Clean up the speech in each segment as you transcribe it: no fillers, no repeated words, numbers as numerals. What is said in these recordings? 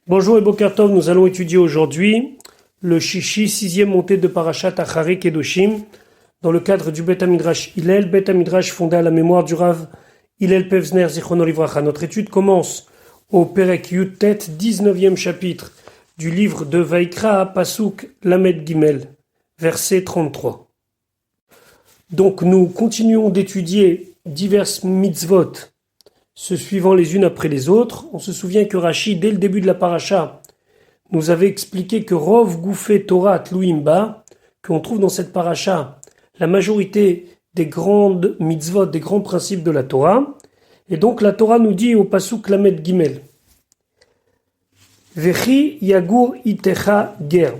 Bonjour et Boker Tov, nous allons étudier aujourd'hui le Shishi, sixième montée de Parashat Acharei Kedoshim, dans le cadre du Bet HaMidrash Hillel, Bet HaMidrash fondé à la mémoire du Rav Hillel Pevzner Zichrono Livracha. Notre étude commence au Perek Yud-Tet, 19e chapitre du livre de Vaikra, Pasuk Lamed Gimel, verset 33. Donc nous continuons d'étudier diverses mitzvot, se suivant les unes après les autres. On se souvient que Rashi, dès le début de la paracha, nous avait expliqué que Rov Goufé Torah Tluimba, qu'on trouve dans cette paracha la majorité des grandes mitzvot, des grands principes de la Torah. Et donc la Torah nous dit au pasuk Lamed Gimel, Vechi Yagur Itecha Ger.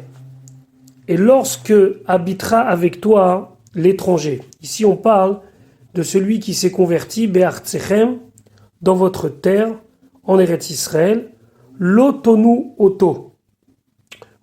Et lorsque habitera avec toi l'étranger. Ici on parle de celui qui s'est converti, Be'artsechem, dans votre terre, en Eretz Israël, l'otonu oto.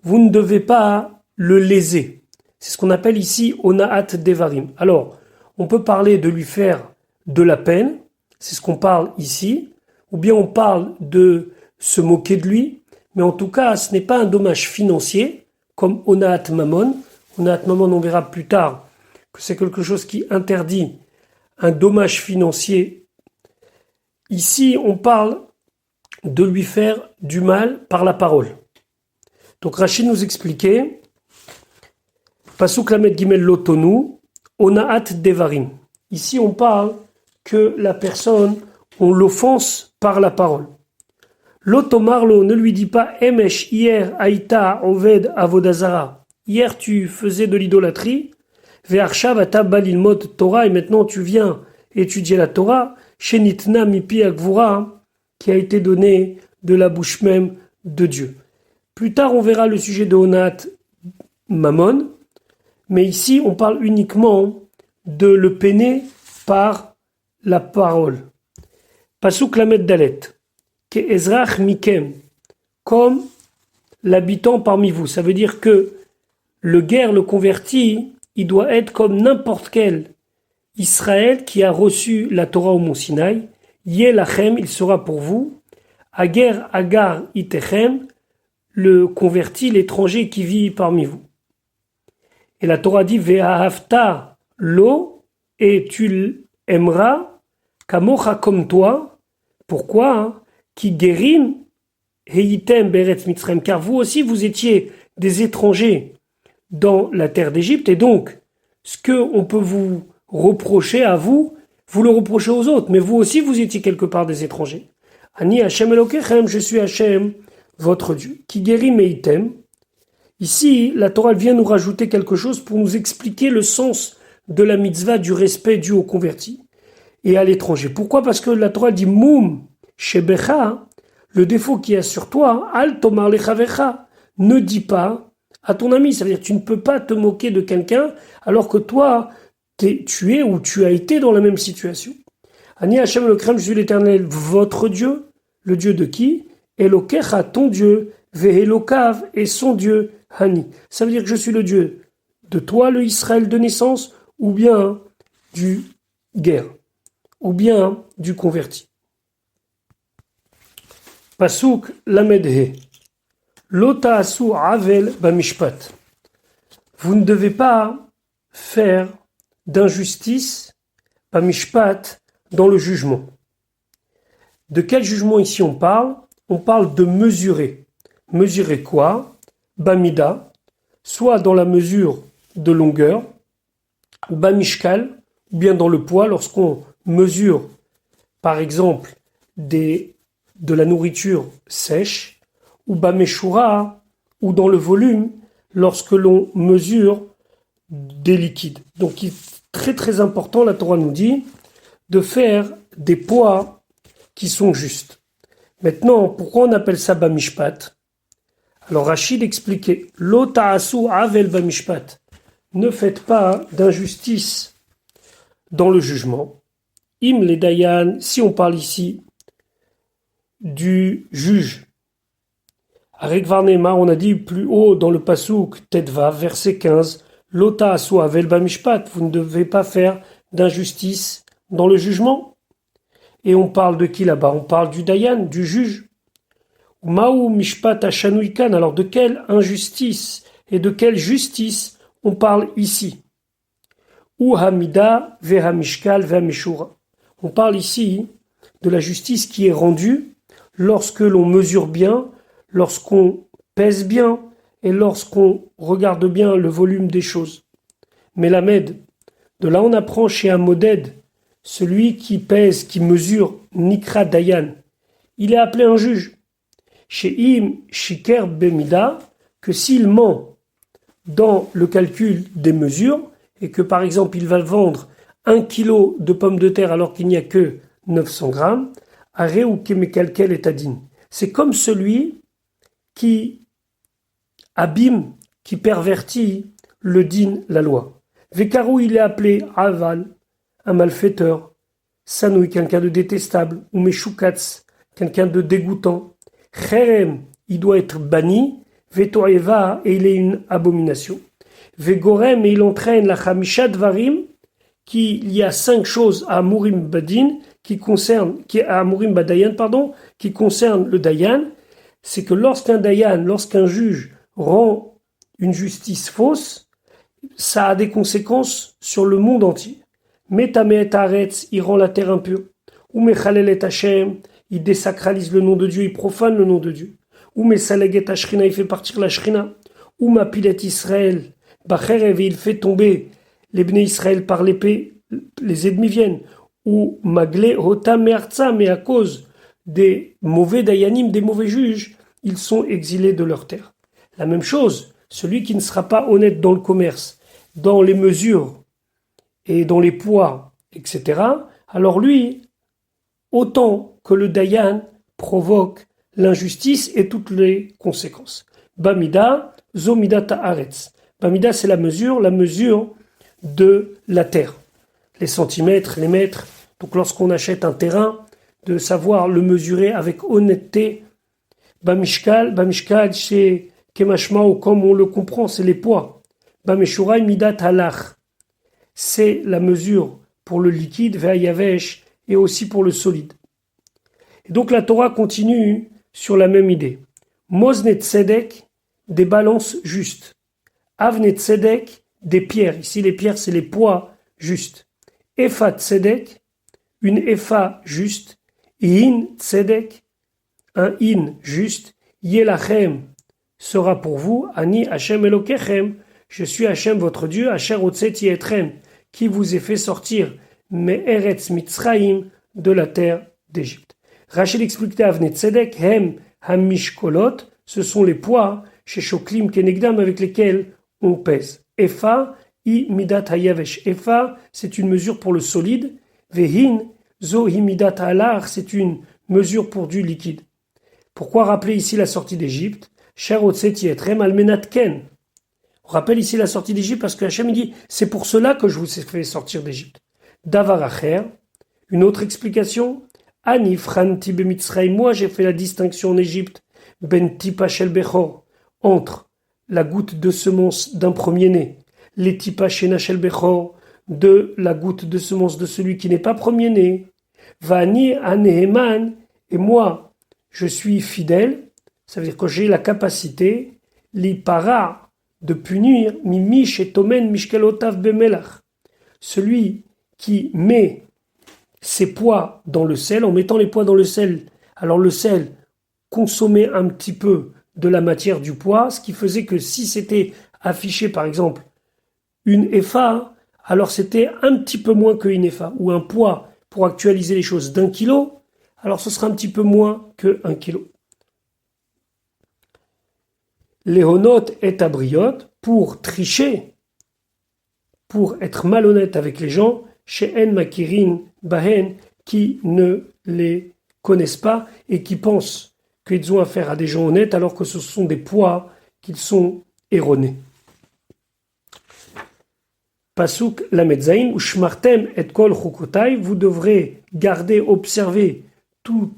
Vous ne devez pas le léser. C'est ce qu'on appelle ici onaat devarim. Alors, on peut parler de lui faire de la peine, c'est ce qu'on parle ici, ou bien on parle de se moquer de lui, mais en tout cas, ce n'est pas un dommage financier, comme onaat mamon. Onaat mamon, on verra plus tard que c'est quelque chose qui interdit un dommage financier. Ici, on parle de lui faire du mal par la parole. Donc Rachid nous expliquait, Pasuk Lamed Gimel Lotonu, Onaat Devarim. Ici, on parle que la personne, on l'offense par la parole. Lotomarlo, ne lui dit pas, Emesh, hier, Aïta, Oved, Avodazara. Hier, tu faisais de l'idolâtrie. Ve'arshav ata balilmot Torah, et maintenant tu viens étudier la Torah. Shenitna mipi akvura, qui a été donné de la bouche même de Dieu. Plus tard, on verra le sujet de Onat Mammon, mais ici, on parle uniquement de le peiner par la parole. Pasuk Lamed Dalet, ke ezrach mikem, comme l'habitant parmi vous. Ça veut dire que le guerre, le converti, il doit être comme n'importe quel Israël qui a reçu la Torah au Mont Sinaï. Yelachem, il sera pour vous. Ager agar itechem, le converti, l'étranger qui vit parmi vous. Et la Torah dit ve'ahavta lo, et tu aimeras kamocha comme toi. Pourquoi? Ki gerim heitem beretz mitzrayim, car vous aussi vous étiez des étrangers dans la terre d'Égypte, et donc ce que on peut vous reprocher à vous, vous le reprochez aux autres, mais vous aussi vous étiez quelque part des étrangers. Ani Hashem Elokechem, je suis Hashem, votre Dieu. Ki gerim heitem. Ici, la Torah vient nous rajouter quelque chose pour nous expliquer le sens de la mitzvah du respect dû aux convertis et à l'étranger. Pourquoi? Parce que la Torah dit Moum shebecha, le défaut qu'il y a sur toi, al tomar lechavecha, ne dis pas à ton ami. Ça veut dire que tu ne peux pas te moquer de quelqu'un alors que toi, tu es ou tu as été dans la même situation. Ani Hashem Elokrem, je suis l'Éternel, votre Dieu, le Dieu de qui? Elokecha, ton Dieu, Vehelokav, et son Dieu, Hani. Ça veut dire que je suis le Dieu de toi, le Israël de naissance, ou bien du guerre, ou bien du converti. Pasuk Lamedhe. Lota asu avel bamishpat. Vous ne devez pas faire d'injustice, bamishpat, dans le jugement. De quel jugement ici on parle? On parle de mesurer. Mesurer quoi? Bamida, soit dans la mesure de longueur, bamishkal, ou bien dans le poids, lorsqu'on mesure, par exemple, de la nourriture sèche, ou bameshura, ou dans le volume, lorsque l'on mesure des liquides. Donc il est très très important, la Torah nous dit, de faire des poids qui sont justes. Maintenant, pourquoi on appelle ça bamishpat? Alors Rachid expliquait, Lo ta'asu avel bamishpat, ne faites pas d'injustice dans le jugement. Im le dayan, si on parle ici du juge. Arek Varnemar, on a dit plus haut dans le pasuk Tetva, verset 15, Lo ta'asu avel bamishpat, vous ne devez pas faire d'injustice dans le jugement. Et on parle de qui là-bas? On parle du dayan, du juge. Maou mishpat hashanuikan, alors de quelle injustice et de quelle justice on parle ici? Ou hamida vehamishkal vehamishura. On parle ici de la justice qui est rendue lorsque l'on mesure bien, lorsqu'on pèse bien et lorsqu'on regarde bien le volume des choses. Mais Lamed, de là on apprend chez un modèle, celui qui pèse, qui mesure, Nikra Dayan, il est appelé un juge. Chez Im Shiker Bemida, que s'il ment dans le calcul des mesures, et que par exemple il va vendre 1 kilo de pommes de terre alors qu'il n'y a que 900 grammes, Are ou Kemekalkel et Adin. C'est comme celui qui abîme, qui pervertit le din, la loi. Vekarou, il est appelé Aval, un malfaiteur. Sanoui, quelqu'un de détestable. Ou Meshukatz, quelqu'un de dégoûtant. Cherem, il doit être banni. Vetoeva, et il est une abomination. Vegorem, et il entraîne la Chamisha Dvarim, qu'il y a 5 choses à Amurim Badin, qui concernent le Dayan, c'est que lorsqu'un juge rend une justice fausse, ça a des conséquences sur le monde entier. Metameet Haaretz, il rend la terre impure. Ou Mechalel et Hashem, il désacralise le nom de Dieu, il profane le nom de Dieu. Ou Mesaleg et Ashrina, il fait partir la Shrina. Ou Mapilet Israël, Bacherev, il fait tomber les Bnei Israël par l'épée, les ennemis viennent. Ou Magle Hotam Me'artza, mais à cause des mauvais dayanim, des mauvais juges, ils sont exilés de leur terre. La même chose, celui qui ne sera pas honnête dans le commerce, dans les mesures et dans les poids, etc., alors lui, autant que le dayan provoque l'injustice et toutes les conséquences. Bamida, Zomida Ta'aretz. Bamida, c'est la mesure de la terre. Les centimètres, les mètres. Donc lorsqu'on achète un terrain, de savoir le mesurer avec honnêteté. Bamishkal, c'est Kemashma, ou comme on le comprend, c'est les poids. Bameshura, Midat Halach. C'est la mesure pour le liquide, Ve'ayavesh, et aussi pour le solide. Et donc la Torah continue sur la même idée. Mozne Tzedek, des balances justes. Avne Tzedek, des pierres. Ici les pierres, c'est les poids justes. Efa Tzedek, une Efa juste. In Tzedek, un In juste. Yelachem sera pour vous. Ani Hashem Elokechem, je suis Hashem votre Dieu. Asher Otzeti Etrem, qui vous ai fait sortir Me'eretz Mitzraim, de la terre d'Égypte. Rachel explique Avne Tzedek, Hem Hamishkolot, ce sont les poids chez Shoklim Kenegdam avec lesquels on pèse. Efa, I Midat Hayavesh. Efa, c'est une mesure pour le solide. Vehin, Zo hi Midat Halar, c'est une mesure pour du liquide. Pourquoi rappeler ici la sortie d'Égypte? Cher Otseti Etrem Almenat Ken. On rappelle ici la sortie d'Égypte parce que Hachem dit c'est pour cela que je vous ai fait sortir d'Égypte. Davar Acher, une autre explication. Ani Franti Bemitzraim, moi j'ai fait la distinction en Égypte, Ben Tipa Shel Bechor, entre la goutte de semence d'un premier-né, les Tipa Shena Shel Bechor, de la goutte de semence de celui qui n'est pas premier-né, Vani Aneheman, et moi je suis fidèle, ça veut dire que j'ai la capacité, li para, de punir, mimish et tomen mishkelotav bemelach, celui qui met ses poids dans le sel, en mettant les poids dans le sel. Alors le sel consommait un petit peu de la matière du poids, ce qui faisait que si c'était affiché par exemple une EFA, alors c'était un petit peu moins qu'une EFA, ou un poids pour actualiser les choses d'1 kilo, alors ce sera un petit peu moins que 1 kilo. Léonot est abriote pour tricher, pour être malhonnête avec les gens, chez En Makirin Bahen, qui ne les connaissent pas et qui pensent qu'ils ont affaire à des gens honnêtes alors que ce sont des poids qu'ils sont erronés. Pasuk Lamedzaïn, ou Shmartem et Kol Chukotai, vous devrez garder, observer tous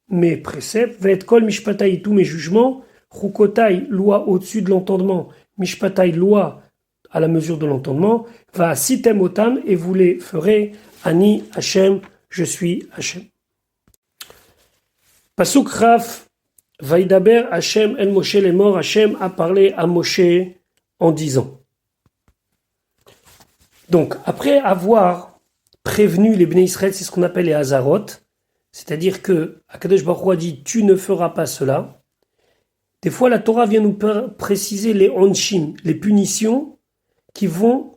mes préceptes, et Kol Mishpatai, tous mes jugements, Chukotai, loi au-dessus de l'entendement, Mishpatai, loi à la mesure de l'entendement, va sitem otam, et vous les ferez, Ani Hashem, je suis Hashem. Pasuk Raf Vaïdaber Hachem el Moshe les morts, Hachem a parlé à Moshe en disant. Donc, après avoir prévenu les Bnei Israël, c'est ce qu'on appelle les Hazarot, c'est-à-dire que Akadosh Baruch Hu a dit tu ne feras pas cela. Des fois, la Torah vient nous préciser les onshim, les punitions qui vont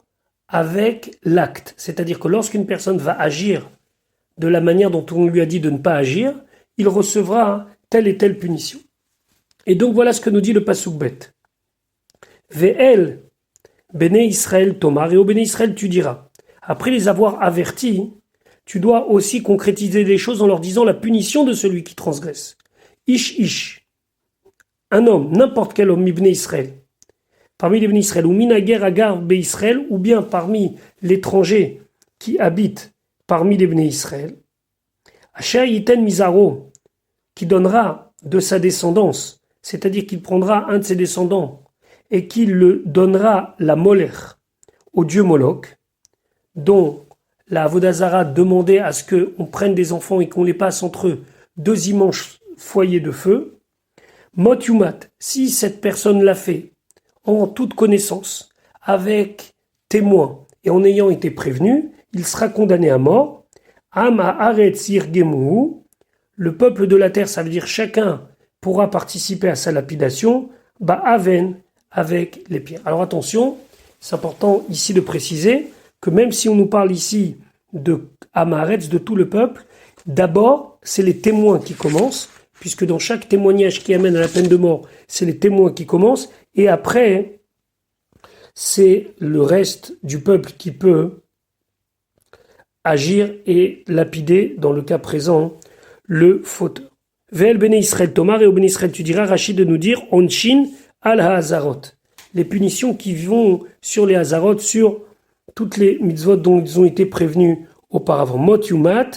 avec l'acte. C'est-à-dire que lorsqu'une personne va agir de la manière dont on lui a dit de ne pas agir, il recevra telle et telle punition. Et donc voilà ce que nous dit le Pasuk Bet. Ve'el, Béné Israël Tomar, et au Béné Israël tu diras. Après les avoir avertis, tu dois aussi concrétiser les choses en leur disant la punition de celui qui transgresse. Ish, un homme, n'importe quel homme, Ibn Israël, parmi les Béné Israël, ou Minager Agar Bé Israël, ou bien parmi l'étranger qui habite parmi les Béné Israël, Asher Yiten Mizaro, qui donnera de sa descendance, c'est-à-dire qu'il prendra un de ses descendants et qu'il le donnera la Molech au dieu Moloch, dont la Avodazara demandait à ce qu'on prenne des enfants et qu'on les passe entre eux deux immenses foyers de feu. Mot Yumat, si cette personne l'a fait en toute connaissance, avec témoin et en ayant été prévenu, il sera condamné à mort. Ama Aretz Yirgemuhu, le peuple de la terre, ça veut dire chacun pourra participer à sa lapidation, Ba'aven, avec les pierres. Alors attention, c'est important ici de préciser que même si on nous parle ici de Amaretz, de tout le peuple, d'abord, c'est les témoins qui commencent, puisque dans chaque témoignage qui amène à la peine de mort, c'est les témoins qui commencent, et après, c'est le reste du peuple qui peut agir et lapider, dans le cas présent, le fauteur. Ve'el Béné Israël Tomar, et au Béné Israël tu diras, Rachid de nous dire, Onshin al Hazarot. Les punitions qui vont sur les Hazarot, sur toutes les mitzvot dont ils ont été prévenus auparavant. Mot Yumat,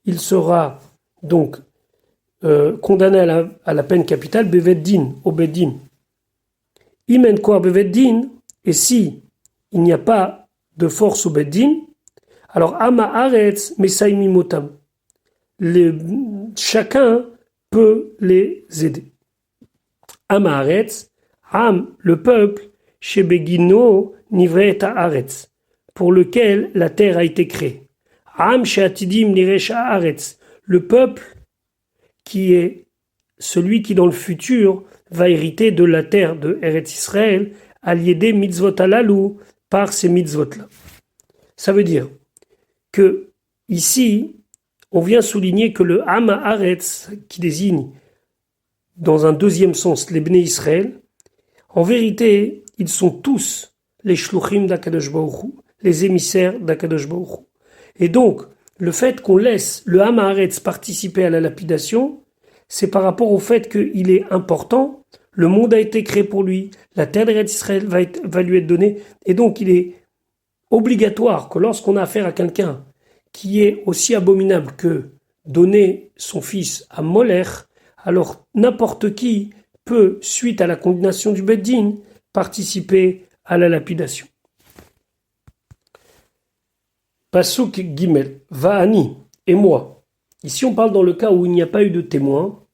il sera donc condamné à la peine capitale, Beveddin, au Beddin. Imen Kor Beveddin, et si il n'y a pas de force au Beddin, alors Ama Aretz Mesaimi Motam. Chacun peut les aider. Ama Aretz, Am, le peuple, chez Begino, Nivret Haaretz, pour lequel la terre a été créée. Am Sheatidim Niresh Haaretz, le peuple qui est celui qui dans le futur va hériter de la terre de Eretz Israël, aliédé mitzvot alalou, par ces mitzvot-là. Ça veut dire que ici, on vient souligner que le Am Haaretz, qui désigne dans un deuxième sens les Bnei Israël, en vérité, ils sont tous les shluchim d'Akadosh Baruch Hu, les émissaires d'Akadosh Baruch Hu. Et donc, le fait qu'on laisse le Am Haaretz participer à la lapidation, c'est par rapport au fait qu'il est important, le monde a été créé pour lui, la terre d'Eretz Israël va lui être donnée, et donc il est obligatoire que lorsqu'on a affaire à quelqu'un qui est aussi abominable que donner son fils à Molech, alors n'importe qui peut, suite à la condamnation du Beddin, participer à la lapidation. Pasuk Gimel, Va'ani, et moi. Ici on parle dans le cas où il n'y a pas eu de témoin,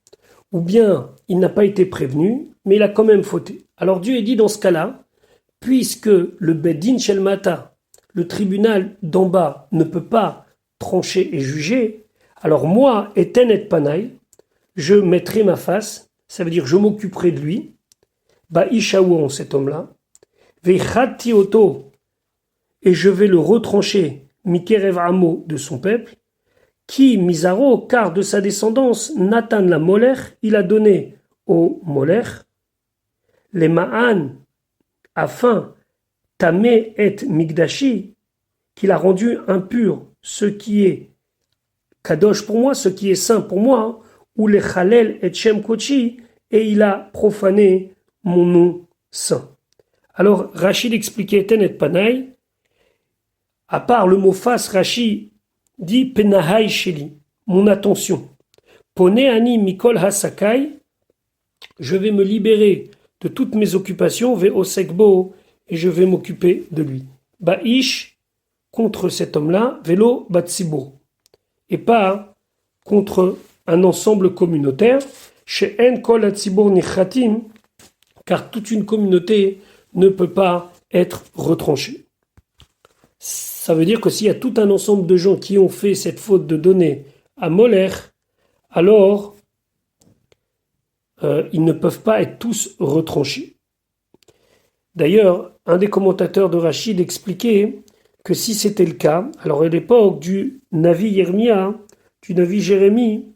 ou bien il n'a pas été prévenu, mais il a quand même fauté. Alors Dieu est dit dans ce cas-là, puisque le Beddin Shel Mata, le tribunal d'en bas, ne peut pas trancher et juger, alors moi, Eten et Panaï, je mettrai ma face, ça veut dire je m'occuperai de lui, Ishaouon, cet homme-là, Veichati Oto, et je vais le retrancher, Mikerev Amo, de son peuple, qui, Mizaro, car de sa descendance, Nathan la Molech, il a donné au Molech, les Ma'an, afin, Tamé et Migdashi, qu'il a rendu impur ce qui est Kadosh pour moi, ce qui est saint pour moi, ou les Chalel et Shem Kochi, et il a profané mon nom saint. Alors, Rachid expliquait Tenet Panaï, à part le mot face, Rachid dit Penahai Sheli, mon attention. Pone Ani Mikol Hasakai, je vais me libérer de toutes mes occupations, ve Osekbo, et je vais m'occuper de lui. Ba'ish, contre cet homme-là, Velo Batsibo, et pas contre un ensemble communautaire. She'en kol hatzibur nichatim, car toute une communauté ne peut pas être retranchée. Ça veut dire que s'il y a tout un ensemble de gens qui ont fait cette faute de donner à Molech, alors ils ne peuvent pas être tous retranchés. D'ailleurs, un des commentateurs de Rachid expliquait que si c'était le cas, alors à l'époque du Navi Yermia, du Navi Jérémie,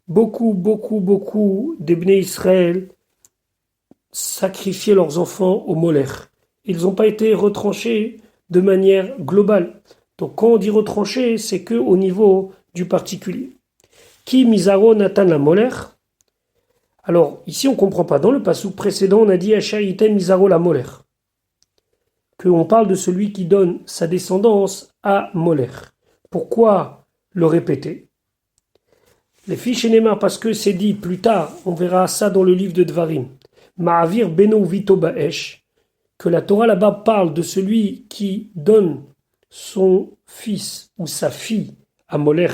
beaucoup d'Ebné Israël sacrifiaient leurs enfants au Molech. Ils n'ont pas été retranchés de manière globale. Donc quand on dit retranché, c'est que au niveau du particulier. Qui Mizaro Nathan la Molech? Alors ici on ne comprend pas. Dans le passouk précédent, on a dit Ashaïten Mizaro la Molech, qu'on parle de celui qui donne sa descendance à Molech. Pourquoi le répéter? Les fiches Némar, parce que c'est dit plus tard, on verra ça dans le livre de Dvarim. Ma'avir Beno Vito Ba'esh, que la Torah là-bas parle de celui qui donne son fils ou sa fille à Molech.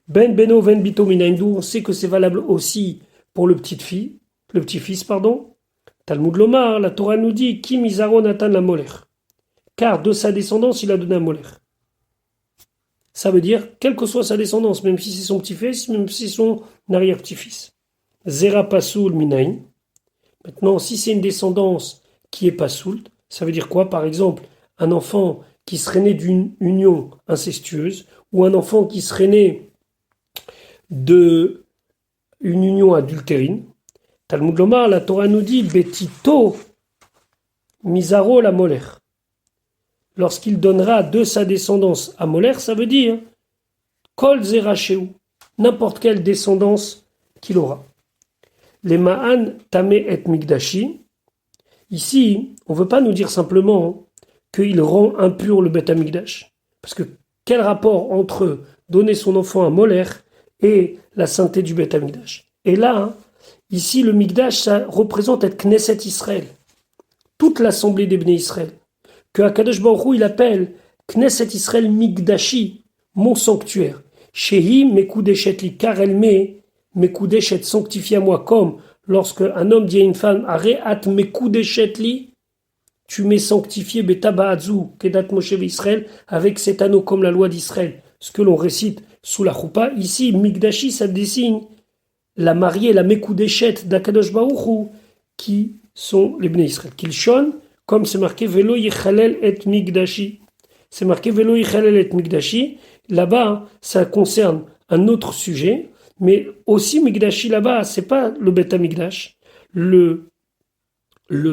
Ben Beno Ven Bito Minaimdou, on sait que c'est valable aussi pour le petit-fils, pardon. Talmud Lomar, la Torah nous dit Ki Mizaro Natan la Molech, car de sa descendance il a donné à Molech. Ça veut dire, quelle que soit sa descendance, même si c'est son petit-fils, même si c'est son arrière-petit-fils. Zera Pasoul Minain. Maintenant, si c'est une descendance qui est Pasoul, ça veut dire quoi? Par exemple, un enfant qui serait né d'une union incestueuse, ou un enfant qui serait né d'une union adultérine. Talmud Lomar, la Torah nous dit Betito Mizaro la Molech. Lorsqu'il donnera de sa descendance à Molech, ça veut dire Kol Zeracheu, n'importe quelle descendance qu'il aura. Les Ma'an Tamé et Migdashi. Ici, on ne veut pas nous dire simplement qu'il rend impur le Beth Amikdash. Parce que quel rapport entre donner son enfant à Molech et la sainteté du Beth Amikdash? Et là, ici, le Mikdash, ça représente être Knesset Israël, toute l'assemblée des Bnei Israël, que Akadosh Baruch Hu, il appelle Knesset Israël Mikdashi, mon sanctuaire. Shehi Mekudeshet li, car elle met Mekudeshet, sanctifié à moi, comme lorsque un homme dit à une femme, Areat Mekudeshet li, tu m'es sanctifié Betaba'adzu, Kedat Moshe Israël, avec cet anneau comme la loi d'Israël, ce que l'on récite sous la choupa. Ici, Mikdashi, ça désigne la mariée, la Mekudeshet d'Akadosh Baruch Hu, qui sont les Bnei Israël. Kilshon, comme c'est marqué Velo Yechalel et Mikdashi. C'est marqué Velo Yechalel et Mikdashi. Là-bas, ça concerne un autre sujet, mais aussi Mikdashi là-bas, c'est pas le Beth Amikdash. Le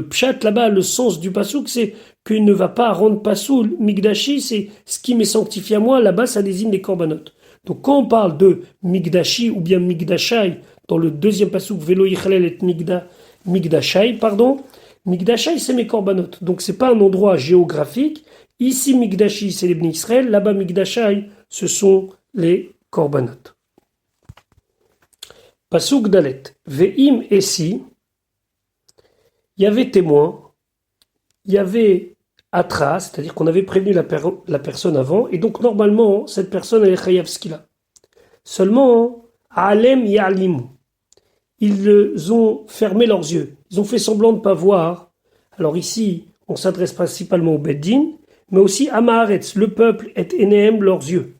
pshat là-bas, le sens du pasouk, c'est qu'il ne va pas rendre pasoul. Mikdashi, c'est ce qui m'est sanctifié à moi. Là-bas, ça désigne les korbanot. Donc quand on parle de Mikdashi ou bien Mikdashai, dans le deuxième pasouk, Velo Yichalel et Mikdashai, pardon, Mikdashai c'est mes korbanot. Donc c'est pas un endroit géographique. Ici Mikdashi c'est les Bnei Israël, là-bas Mikdashai ce sont les korbanot. Pasouk Dalet. Ve'im et si, il y avait témoin, il y avait Atra, c'est-à-dire qu'on avait prévenu la personne avant, et donc normalement, cette personne elle est chayav ce qu'il a. Seulement, Alem Ya'alimu, ils ont fermé leurs yeux, ils ont fait semblant de ne pas voir. Alors ici, on s'adresse principalement au Beddin, mais aussi à Maaretz, le peuple est énéem leurs yeux.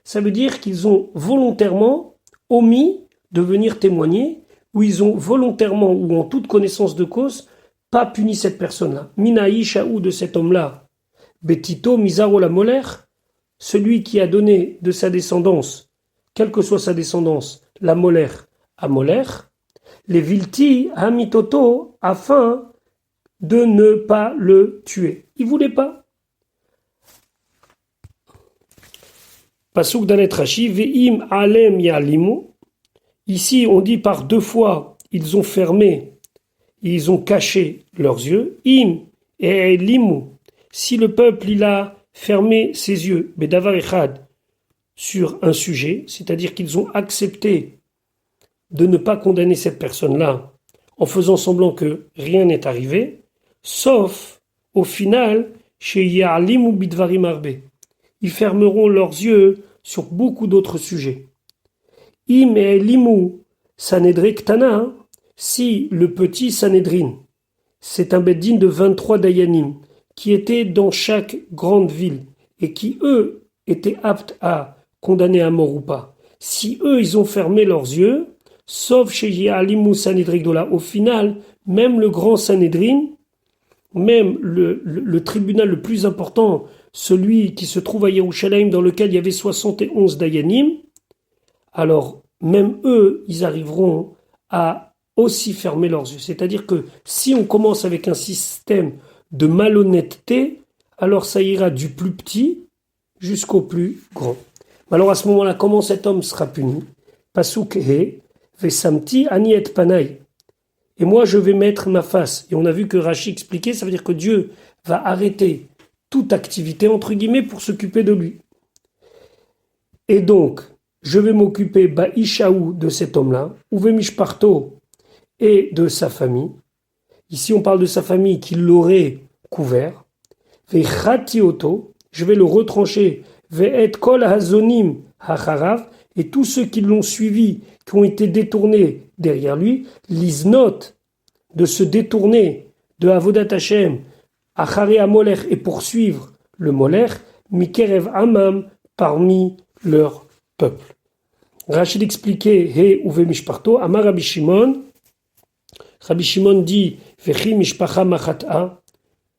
Ça veut dire qu'ils ont volontairement omis de venir témoigner, ou ils ont volontairement, ou en toute connaissance de cause, pas puni cette personne-là. Minaïcha ou de cet homme-là. Betito Mizaro la Molech, celui qui a donné de sa descendance, quelle que soit sa descendance, la Molech à Molech, les Vilti Hamitoto, afin de ne pas le tuer. Il ne voulait pas. Pasuk Dalet Rashi, Ve'im Alem Ya'alimu. Ici, on dit par deux fois, ils ont fermé, ils ont caché leurs yeux. Im et limu. Si le peuple il a fermé ses yeux, bedavar echad, sur un sujet, c'est-à-dire qu'ils ont accepté de ne pas condamner cette personne-là en faisant semblant que rien n'est arrivé, sauf au final chez Ya'alimu bidvarim arbe. Ils fermeront leurs yeux sur beaucoup d'autres sujets. Im et limu Sanhedrin Ktana, hein. Si le petit Sanhedrin, c'est un beddin de 23 dayanim, qui étaient dans chaque grande ville, et qui, eux, étaient aptes à condamner à mort ou pas, si eux, ils ont fermé leurs yeux, sauf chez Ya'alimu Sanhedrin Gdola, au final, même le grand Sanhedrin, même le tribunal le plus important, celui qui se trouve à Yerushalayim, dans lequel il y avait 71 dayanim, alors même eux, ils arriveront à aussi fermer leurs yeux. C'est-à-dire que si on commence avec un système de malhonnêteté, alors ça ira du plus petit jusqu'au plus grand. Alors à ce moment-là, comment cet homme sera puni? Pasuk he, vesamti ani et panai. Et moi, je vais mettre ma face. Et on a vu que Rashi expliquait, ça veut dire que Dieu va arrêter toute activité, entre guillemets, pour s'occuper de lui. Et donc, je vais m'occuper Baishaou de cet homme-là, Uve Mishparto et de sa famille. Ici, on parle de sa famille qui l'aurait couvert. Vechati oto, je vais le retrancher. Ve'et kol hazonim hacharav, et tous ceux qui l'ont suivi, qui ont été détournés derrière lui, l'iznot, de se détourner de Avodat Hashem, achare amolech, et poursuivre le molech, mikerev amam, parmi leur peuple. Rachid expliquait, he uve mishparto, amar Rabbi Shimon. Rabbi Shimon dit, vechi mishpacha machat'a,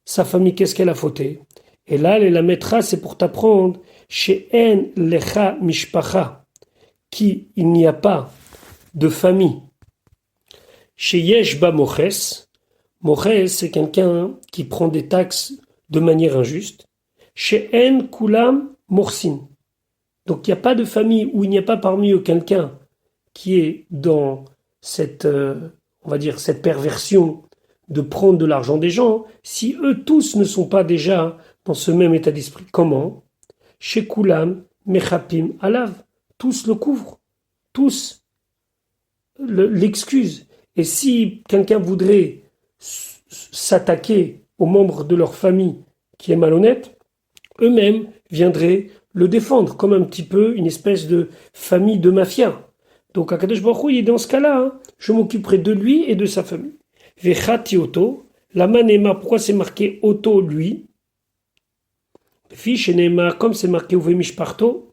sa famille, qu'est-ce qu'elle a fauté? Et là, elle la mettra, c'est pour t'apprendre, chez en lecha mishpacha, qui il n'y a pas de famille. Chez Yeshba Moches, Moches c'est quelqu'un qui prend des taxes de manière injuste. Chez En Kulam Morsin. Donc il n'y a pas de famille où il n'y a pas parmi eux quelqu'un qui est dans cette, on va dire, cette perversion de prendre de l'argent des gens, si eux tous ne sont pas déjà dans ce même état d'esprit. Comment? Chez Kulam Mechapim Alav. Tous le couvrent. Tous l'excusent. Et si quelqu'un voudrait s'attaquer aux membres de leur famille qui est malhonnête, eux-mêmes viendraient le défendre, comme un petit peu une espèce de famille de mafia. Donc Akadosh Baruch Hu, il est dans ce cas-là, hein, je m'occuperai de lui et de sa famille. Vechati oto, la manema, pourquoi c'est marqué oto, lui? Fiche nema, comme c'est marqué uvemish parto,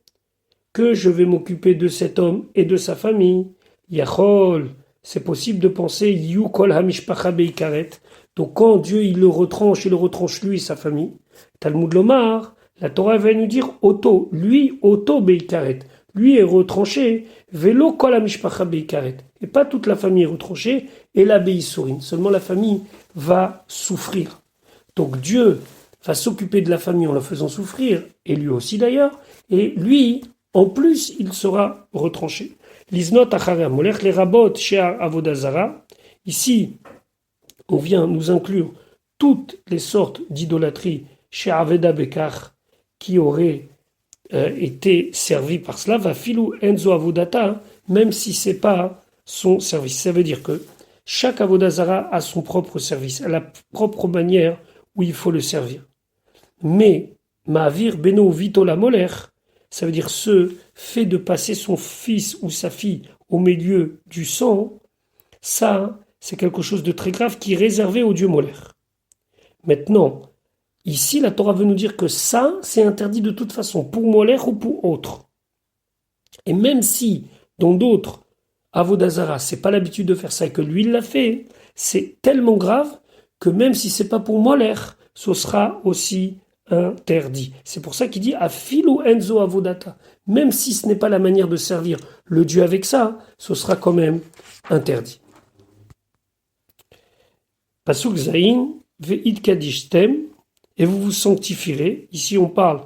que je vais m'occuper de cet homme et de sa famille. Yachol, c'est possible de penser yu kol hamishpacha beikaret. Donc quand Dieu il le retranche lui et sa famille. Talmud Lomar, la Torah va nous dire auto, lui auto beikaret. Lui est retranché, velo kol hamishpacha beikaret. Et pas toute la famille est retranchée, et la beisourin. Seulement la famille va souffrir. Donc Dieu va s'occuper de la famille en la faisant souffrir, et lui aussi d'ailleurs, et lui, en plus, il sera retranché. Liznot acharei amolech, les rabot chez Avodazara. Ici, on vient nous inclure toutes les sortes d'idolâtrie chez Aveda Bekar qui auraient été servies par cela. Va filou enzo avodata, même si c'est pas son service. Ça veut dire que chaque Avodazara a son propre service, a la propre manière où il faut le servir. Mais Ma'avir beno vitola molech, ça veut dire ce fait de passer son fils ou sa fille au milieu du sang, ça, c'est quelque chose de très grave qui est réservé au dieu Molech. Maintenant, ici, la Torah veut nous dire que ça, c'est interdit de toute façon, pour Molech ou pour autre. Et même si, dans d'autres Avodazara, c'est pas l'habitude de faire ça et que lui, il l'a fait, c'est tellement grave que même si c'est pas pour Molech, ce sera aussi interdit. C'est pour ça qu'il dit Afilu enzo avodata. Même si ce n'est pas la manière de servir le Dieu avec ça, ce sera quand même interdit. Pasuk Zayin ve'id kadishtem, et vous vous sanctifierez. Ici on parle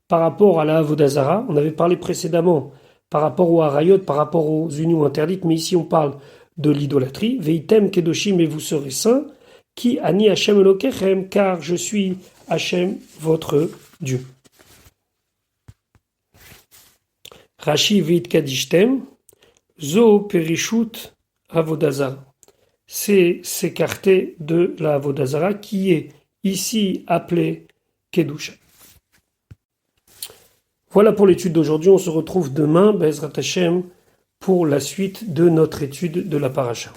par rapport à la Avodazara. On avait parlé précédemment par rapport aux harayot, par rapport aux unions interdites, mais ici on parle de l'idolâtrie. Ve'item kedoshim, et vous serez saints. Qui ani Hashem elokechem, car je suis Hashem, votre Dieu. Rashi vit kadishtem, zo perishut avodazara. C'est s'écarter de la avodazara qui est ici appelée kedusha. Voilà pour l'étude d'aujourd'hui. On se retrouve demain, Be'ezrat Hashem, pour la suite de notre étude de la paracha.